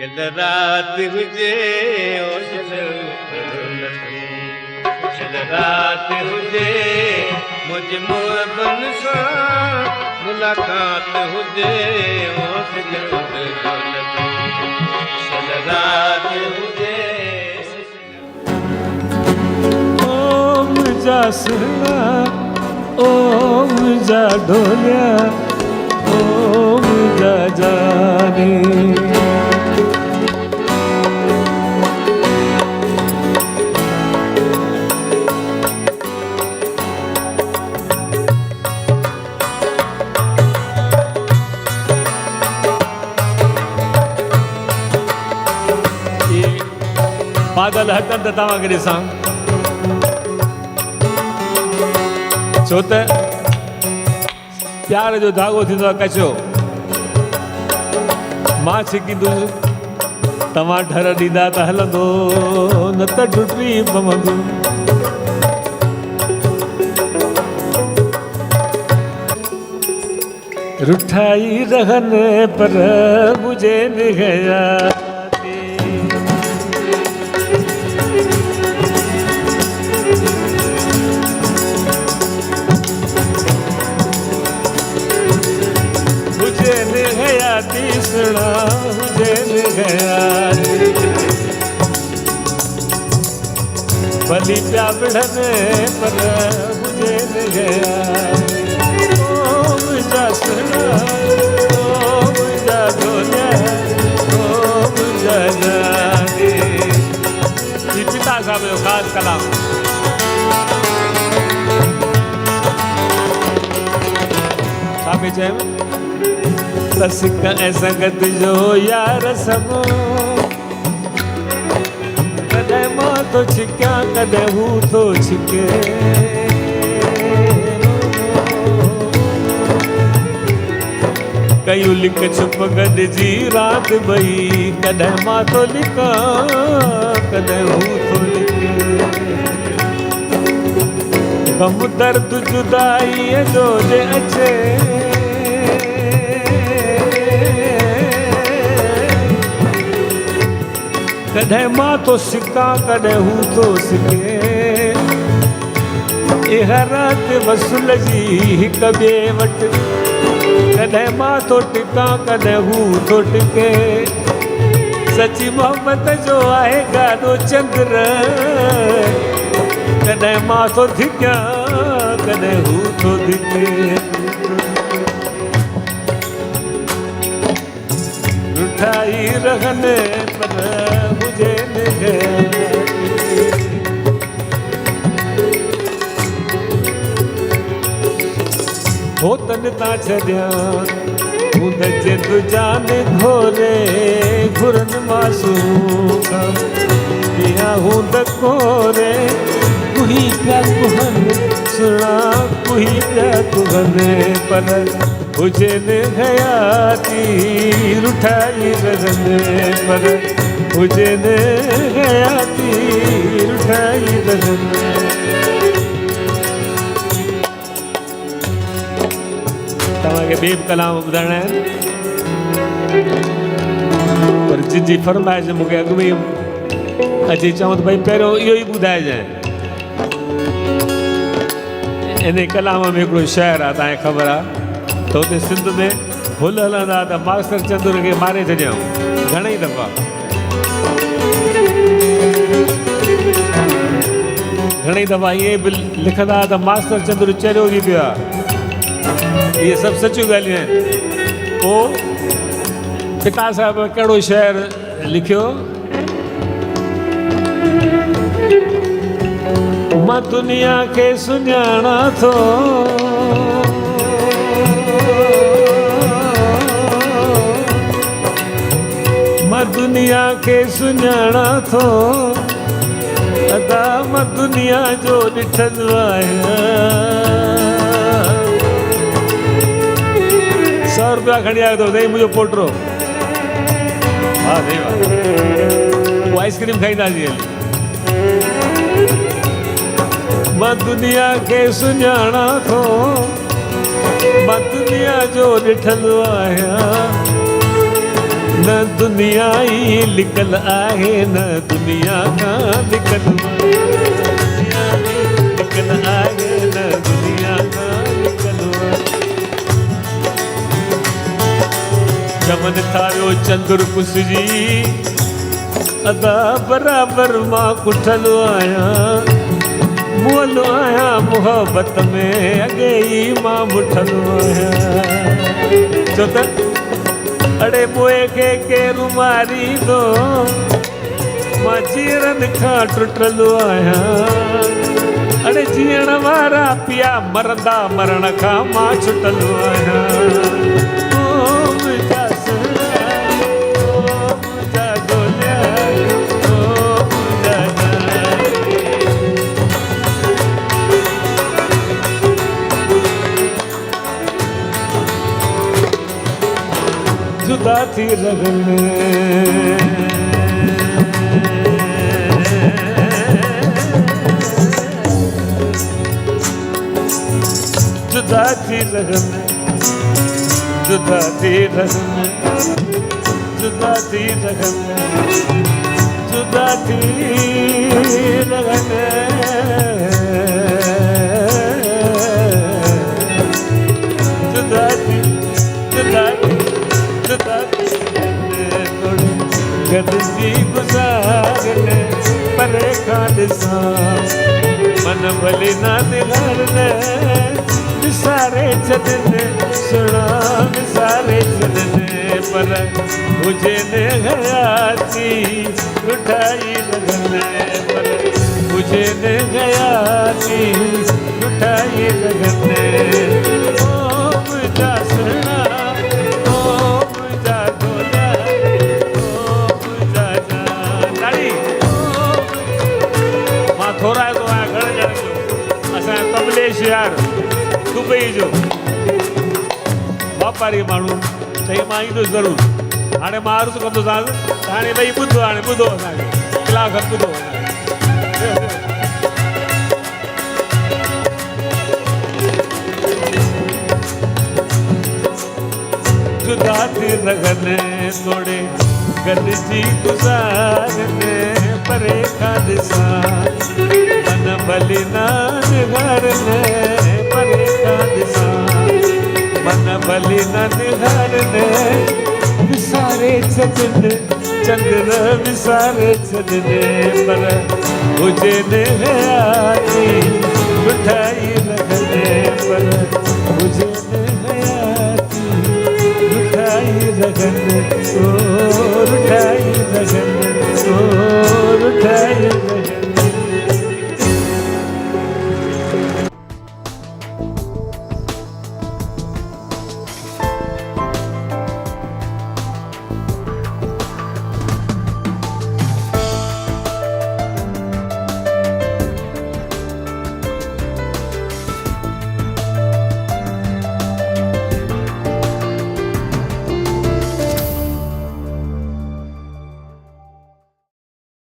कल रात हुजे कल रात हुजे मुझ मोहबन सां मुलाकात हुजे कल रात हुजे ओम जा सुना ओम जा ढोलिया ओम जा जाने बादल हकन त तव्हांखे ॾिसां छो त प्यार जो धागो थींदो आहे कचो मां छिकींदुसि तव्हां ठर ॾींदा त हलंदो न त टुटी पवंदो रुठाई रहनि पर मुझे निगया सुना मुझे गया भली प्या बढ़ने पर मुझे गया ओ मुझा सुना ओ मुझा ढोलिया ओ मुझा जाने ये पिता साहब जो खास कलाम साहब चयो सिक ऐं संगत जो यार समो कॾहिं मां तो छिकियां कॾहिं हू तो छिके कयूं लिक छुप गॾिजी राति ॿई कॾहिं मां तो लिकां कॾहिं हू तो लिके गम दर्द जुदाईअ जो जे अचे कॾहिं मां तो सिकां कॾहिं हू तो सिके इहा राति वसूल जी हिक ॿिए वटि कॾहिं मां तो टिकां कॾहिं हू तो टिके सची मोहब्बत जो आहे गाॾो चंद्र कॾहिं मां तो धिकियां कॾहिं हू तो धिके रुठाई रहनि पर मुझे हो तन ता छॾिया हूंद जे तुजान घोरे घुरन मासूम पिया हूंद कोरे कुही पिया कुहन सुना कुही पिया कुहन पर हुजे न हयाती रुठाई रहनि पर हुजे न हयाती रुठाई रहनि तव्हांखे ॿिए बि कलाम ॿुधाइणा आहिनि पर जिनजी फरमाइश मूंखे अॻु में अची चऊं त भई पहिरियों इहो ई ॿुधाइजांइ इन कलाम में हिकिड़ो शहर आहे तव्हांखे ख़बर आहे त हुते सिंध में फुल हलंदा त मास्टर चंदुर खे मारे छॾियऊं घणेई दफ़ा घणेई दफ़ा ईअं बि लिखंदा त मास्टर चंदुर चरियो थी पियो आहे इहे सभु सचियूं ॻाल्हियूं आहिनि पोइ पिता साहिब कहिड़ो शहर लिखियो मां दुनिया खे सुञाणा थो मां दुनिया खे सुञाणा थो अदा मां दुनिया जो ॾिठंदो आहियां 100 रुपया खणी आयो अथव साईं मुंहिंजो पोटो हा साईं वाह आइस्क्रीम खाईंदासीं हली मां दुनिया खे सुञाणा थो मां दुनिया जो ॾिठंदो आहियां न दुनिया ई लिकल आहे न दुनिया खां लिकल लिकल आहे न दुनिया खां लिकल चमन थारियो चंदुर पुसजी अदा बराबर मां कुठल आहियां मोलो आहियां मोहब्बत में अॻे ई मां मुठल आहियां छो त अड़े मोए खे केरु मारींदो मां जीअरनि खां टुटल आहियां अड़े जीअण वारा पिया मरंदा मरण खां मां छुटल आहियां जुदा थी रहने जुदा थी रहने जुदा थी रहने जुदा थी रहने जुदा थी रहने जुदा थी जुदा थी गदजी गुज़ारने परे खां ॾिसां मन भले ना निहारने विसारे छॾने सुणा विसारे छॾने पर हुजे ने हयाती लुटाई लॻने पर हुजे ने हयाती लुटाई लॻने ओ मुंहिंजा सुहिणा थोरा तो आहे घणे ॼणनि जो असांजो कमलेश यार दुबई जो वापारी माण्हू चई मां ईंदुसि ज़रूरु हाणे मां अर्ज़ु कंदोसांसि हाणे भई ॿुधो हाणे ॿुधो असांखे कलाक ॿुधो जुदा थी रहने थोड़े गॾिजी गुज़ारने परे खां ॾिसां मन भली ना निहारने परे खां ॾिसां मन भली ना निहारने विसारे छॾने चंद्र विसारे छॾने पर हुजे ने हयाती लुटाई रखने पर हुजे ने हयाती लुटाई रखने ओ लुटाई